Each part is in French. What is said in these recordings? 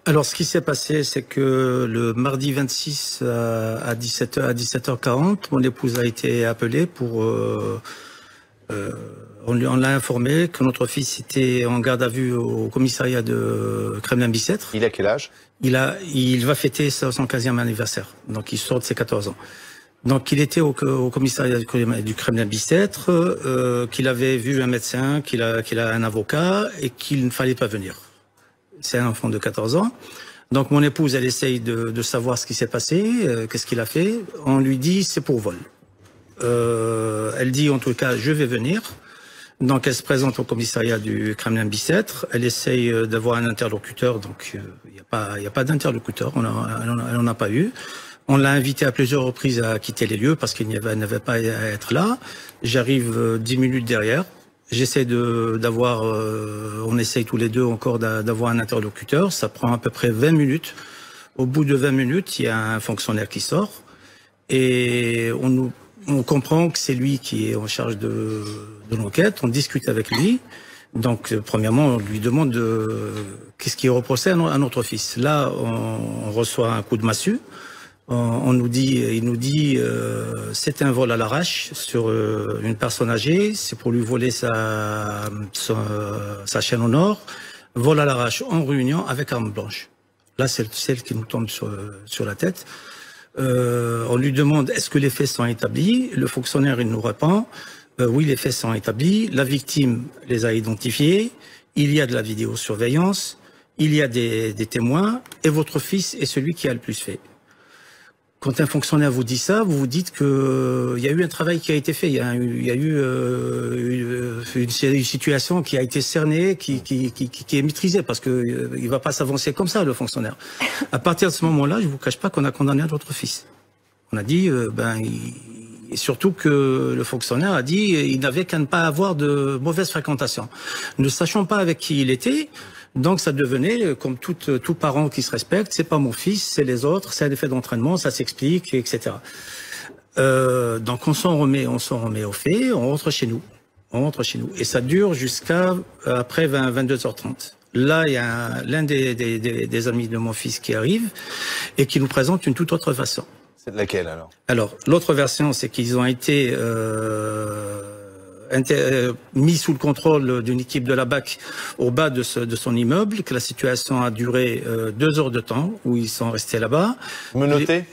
Alors, ce qui s'est passé, c'est que le mardi 26 à 17h40, mon épouse a été appelée pour... on l'a informé que notre fils était en garde à vue au commissariat de Kremlin-Bicêtre. Il a quel âge? Il va fêter son 15e anniversaire, donc il sort de ses 14 ans. Donc il était au commissariat du Kremlin-Bicêtre, qu'il avait vu un médecin, qu'il a un avocat et qu'il ne fallait pas venir. C'est un enfant de 14 ans. Donc mon épouse, elle essaye de savoir ce qui s'est passé, qu'est-ce qu'il a fait. On lui dit c'est pour vol. Elle dit en tout cas je vais venir. Donc elle se présente au commissariat du Kremlin-Bicêtre. Elle essaye d'avoir un interlocuteur. Donc il y a pas d'interlocuteur. Elle en a pas eu. On l'a invité à plusieurs reprises à quitter les lieux parce qu'il n'avait pas à être là. J'arrive 10 minutes derrière. J'essaie d'avoir, on essaye tous les deux encore d'avoir un interlocuteur. Ça prend à peu près 20 minutes. Au bout de 20 minutes, il y a un fonctionnaire qui sort et on comprend que c'est lui qui est en charge de l'enquête. On discute avec lui. Donc, premièrement, on lui demande qu'est-ce qui est reproché à notre fils. Là, on reçoit un coup de massue. Il nous dit, c'est un vol à l'arrache sur une personne âgée, c'est pour lui voler sa chaîne au nord, vol à l'arrache en réunion avec arme blanche. Là, c'est celle qui nous tombe sur la tête. On lui demande, est-ce que les faits sont établis? Le fonctionnaire, il nous répond, oui, les faits sont établis, la victime les a identifiés, il y a de la vidéosurveillance, il y a des témoins, et votre fils est celui qui a le plus fait. Quand un fonctionnaire vous dit ça, vous vous dites que il y a eu un travail qui a été fait, il y a eu une situation qui a été cernée, qui est maîtrisée, parce que il va pas s'avancer comme ça, le fonctionnaire. À partir de ce moment-là, je vous cache pas qu'on a condamné notre fils. On a dit, et surtout que le fonctionnaire a dit, il n'avait qu'à ne pas avoir de mauvaise fréquentation. Ne sachant pas avec qui il était. Donc ça devenait, comme tout parent qui se respecte, c'est pas mon fils, c'est les autres, c'est un effet d'entraînement, ça s'explique, etc. Donc on s'en remet au fait, on rentre chez nous. Et ça dure jusqu'à après 22h30. Là, il y a l'un des amis de mon fils qui arrive et qui nous présente une toute autre façon. C'est de laquelle alors? Alors, l'autre version, c'est qu'ils ont été mis sous le contrôle d'une équipe de la BAC au bas de son immeuble, que la situation a duré 2 heures de temps, où ils sont restés là-bas. Menottés?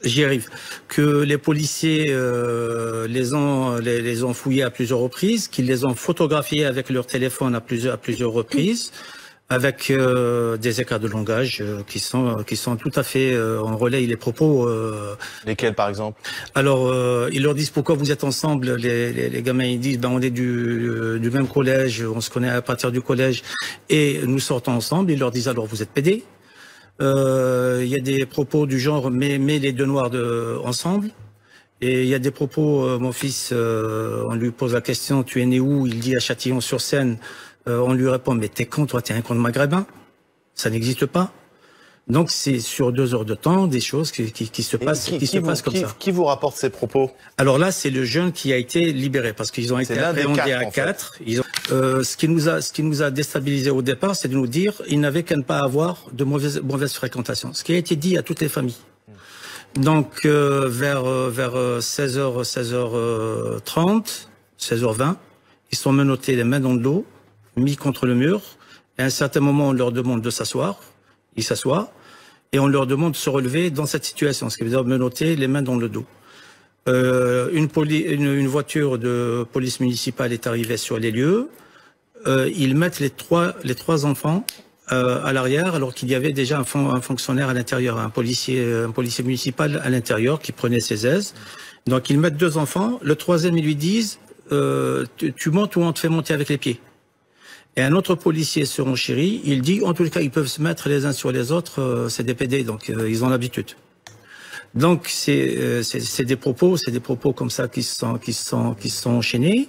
J'y arrive. Que les policiers les ont fouillés à plusieurs reprises, qu'ils les ont photographiés avec leur téléphone à plusieurs reprises, avec des écarts de langage qui sont tout à fait on relaye les propos. Lesquels par exemple? Alors ils leur disent pourquoi vous êtes ensemble. Les gamins ils disent on est du même collège, on se connaît à partir du collège et nous sortons ensemble. Ils leur disent alors vous êtes pédés. Il y a des propos du genre mais les deux noirs ensemble. Et il y a des propos, mon fils, on lui pose la question, tu es né où? Il dit à Châtillon-sur-Seine. On lui répond, mais t'es con, toi, t'es un con de maghrébin. Ça n'existe pas. Donc c'est sur 2 heures de temps des choses qui se passent, comme ça. Qui vous rapporte ces propos? Alors là, c'est le jeune qui a été libéré parce qu'ils ont été appréhendés à 4. Ce qui nous a déstabilisé au départ, c'est de nous dire, il n'avait qu'à ne pas avoir de mauvaise fréquentation. Ce qui a été dit à toutes les familles. Donc vers 16h, 16h30, 16h20, ils sont menottés les mains dans le dos, mis contre le mur. Et à un certain moment, on leur demande de s'asseoir. Ils s'assoient. Et on leur demande de se relever dans cette situation, ce qui veut dire menottés les mains dans le dos. Une voiture de police municipale est arrivée sur les lieux. Ils mettent les trois enfants à l'arrière, alors qu'il y avait déjà un fonctionnaire à l'intérieur, un policier municipal à l'intérieur qui prenait ses aises. Donc ils mettent 2 enfants. Le troisième, ils lui disent tu montes ou on te fait monter avec les pieds. Et un autre policier se renchérit, il dit en tout cas ils peuvent se mettre les uns sur les autres, c'est des PD, donc ils ont l'habitude. Donc c'est des propos comme ça qui sont enchaînés.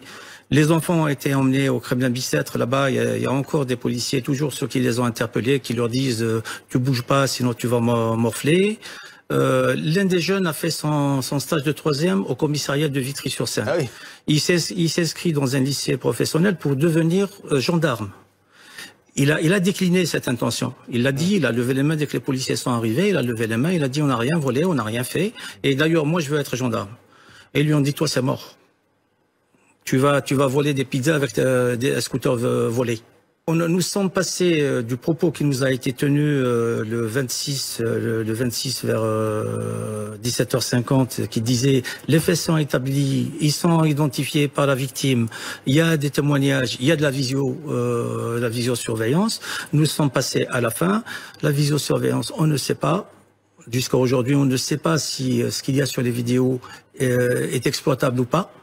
Les enfants ont été emmenés au Kremlin-Bicêtre. Là-bas, il y a encore des policiers, toujours ceux qui les ont interpellés, qui leur disent tu bouges pas, sinon tu vas morfler. L'un des jeunes a fait son stage de 3e au commissariat de Vitry-sur-Seine. Ah oui. Il s'inscrit dans un lycée professionnel pour devenir gendarme. Il a décliné cette intention. Il l'a dit, il a levé les mains dès que les policiers sont arrivés, il a levé les mains, il a dit on n'a rien volé, on n'a rien fait. Et d'ailleurs, moi je veux être gendarme. Et ils lui ont dit toi c'est mort. Tu vas voler des pizzas avec des scooters volés. Nous sommes passés du propos qui nous a été tenu le 26 vers 17h50 qui disait les faits sont établis, ils sont identifiés par la victime, il y a des témoignages, il y a de la visiosurveillance. Nous sommes passés à la fin. La visiosurveillance, on ne sait pas. Jusqu'à aujourd'hui, on ne sait pas si ce qu'il y a sur les vidéos est exploitable ou pas.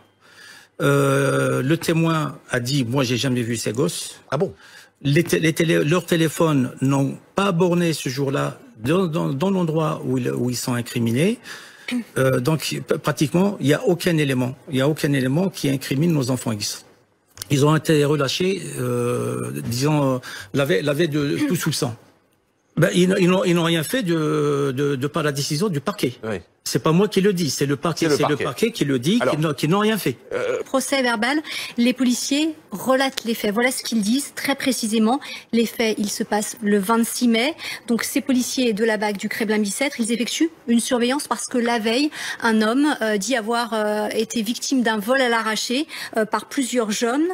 Le témoin a dit, moi j'ai jamais vu ces gosses. Ah bon? Leurs téléphones n'ont pas borné ce jour-là dans l'endroit où ils sont incriminés. Donc pratiquement, il n'y a aucun élément qui incrimine nos enfants X. Ils ont été relâchés, disons, la veille de tout soupçon. Ben, ils n'ont rien fait de par la décision du parquet. Oui. C'est pas moi qui le dis, c'est le parquet qui le dit, qu'ils n'ont rien fait. Procès verbal, les policiers relatent les faits. Voilà ce qu'ils disent très précisément. Les faits, ils se passent le 26 mai. Donc ces policiers de la BAC du Créblanc-Bicêtre, ils effectuent une surveillance parce que la veille, un homme dit avoir été victime d'un vol à l'arraché par plusieurs jeunes.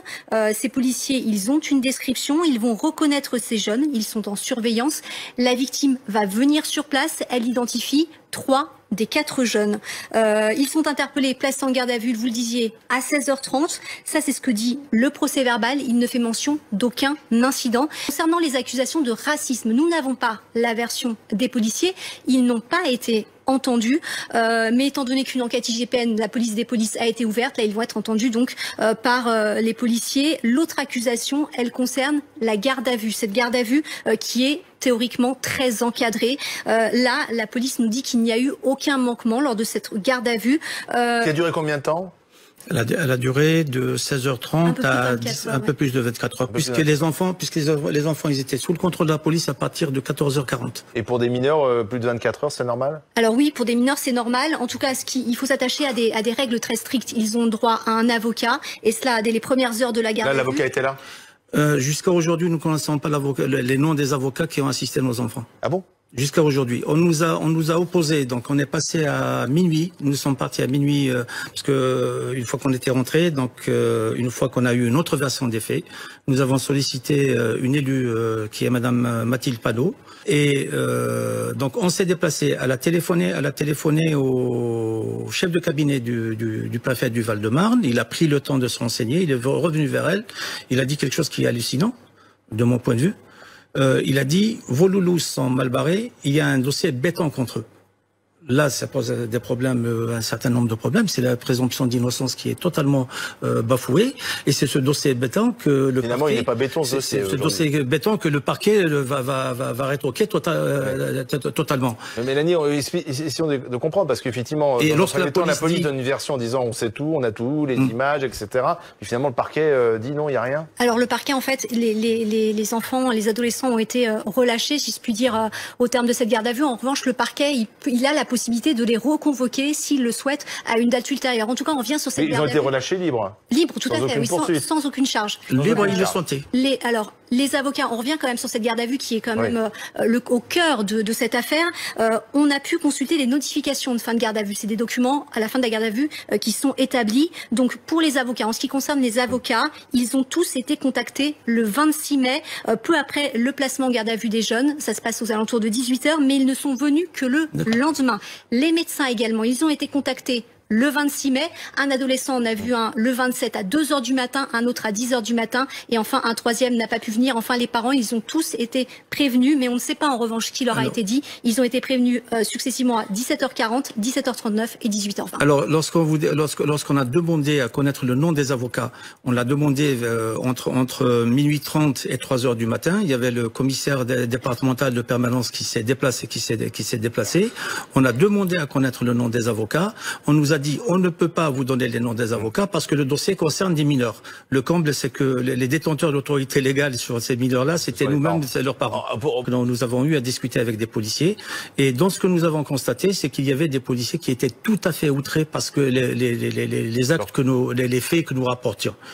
Ces policiers, ils ont une description, ils vont reconnaître ces jeunes, ils sont en surveillance. La victime va venir sur place, elle identifie 3 des 4 jeunes. Ils sont interpellés, placés en garde à vue, vous le disiez, à 16h30. Ça, c'est ce que dit le procès verbal. Il ne fait mention d'aucun incident. Concernant les accusations de racisme, nous n'avons pas la version des policiers. Ils n'ont pas été entendus, mais étant donné qu'une enquête IGPN, la police des polices a été ouverte, là ils vont être entendus donc par les policiers. L'autre accusation, elle concerne la garde à vue. Cette garde à vue qui est théoriquement très encadrée. Là, la police nous dit qu'il n'y a eu aucun manquement lors de cette garde à vue. Qui a duré combien de temps? Elle a duré de 16h30 à un peu plus de 24 heures, puisque les enfants, ils étaient sous le contrôle de la police à partir de 14h40. Et pour des mineurs, plus de 24 heures, c'est normal? Alors oui, pour des mineurs, c'est normal. En tout cas, il faut s'attacher à des règles très strictes. Ils ont droit à un avocat, et cela dès les premières heures de la garde à vue. Là, l'avocat était là? Jusqu'à aujourd'hui, nous ne connaissons pas les noms des avocats qui ont assisté nos enfants. Ah bon? Jusqu'à aujourd'hui, on nous a opposé, donc on est passé à minuit. Nous sommes partis à minuit parce que une fois qu'on était rentré, donc une fois qu'on a eu une autre version des faits, nous avons sollicité une élue qui est Madame Mathilde Padot, et donc on s'est déplacé. Elle a téléphoné au chef de cabinet du préfet du Val-de-Marne. Il a pris le temps de se renseigner. Il est revenu vers elle. Il a dit quelque chose qui est hallucinant, de mon point de vue. Il a dit, vos loulous sont mal barrés, il y a un dossier béton contre eux. Là, ça pose des problèmes, un certain nombre de problèmes. C'est la présomption d'innocence qui est totalement bafouée. Et c'est ce dossier béton que le Finalement, parquet... il n'est pas béton, ce dossier. C'est ce dossier béton que le parquet va rétroquer totalement. Mais Mélanie, essayons de comprendre, parce qu'effectivement, lorsque la police donne une version en disant on sait tout, on a tout, les images, etc. Puis finalement, le parquet dit non, il n'y a rien. Alors le parquet, en fait, les enfants, les adolescents ont été relâchés, si je puis dire, au terme de cette garde à vue. En revanche, le parquet, il a la possibilité de les reconvoquer s'ils le souhaitent à une date ultérieure. En tout cas, on revient sur cette garde à vue. Ils ont été relâchés libres. Libres, tout à fait, oui, sans aucune charge. Libres, ils le sont. Alors, les avocats, on revient quand même sur cette garde à vue qui est quand même au cœur de cette affaire. On a pu consulter les notifications de fin de garde à vue. C'est des documents à la fin de la garde à vue qui sont établis. Donc, pour les avocats, en ce qui concerne les avocats, ils ont tous été contactés le 26 mai, peu après le placement en garde à vue des jeunes. Ça se passe aux alentours de 18h, mais ils ne sont venus que le lendemain. Les médecins également, ils ont été contactés le 26 mai. Un adolescent en a vu un le 27 à 2h du matin, un autre à 10h du matin, et enfin un troisième n'a pas pu venir. Enfin, les parents, ils ont tous été prévenus, mais on ne sait pas en revanche ce qui leur a été dit. Ils ont été prévenus successivement à 17h40, 17h39 et 18h20. Alors, lorsqu'on a demandé à connaître le nom des avocats, on l'a demandé entre minuit 30 et 3h du matin. Il y avait le commissaire départemental de permanence qui s'est déplacé. On a demandé à connaître le nom des avocats. On nous a dit, on ne peut pas vous donner les noms des avocats parce que le dossier concerne des mineurs. Le comble, c'est que les détenteurs d'autorité légale sur ces mineurs-là, c'était nous-mêmes, c'est leurs parents. Donc, nous avons eu à discuter avec des policiers. Et dans ce que nous avons constaté, c'est qu'il y avait des policiers qui étaient tout à fait outrés parce que les actes les faits que nous rapportions.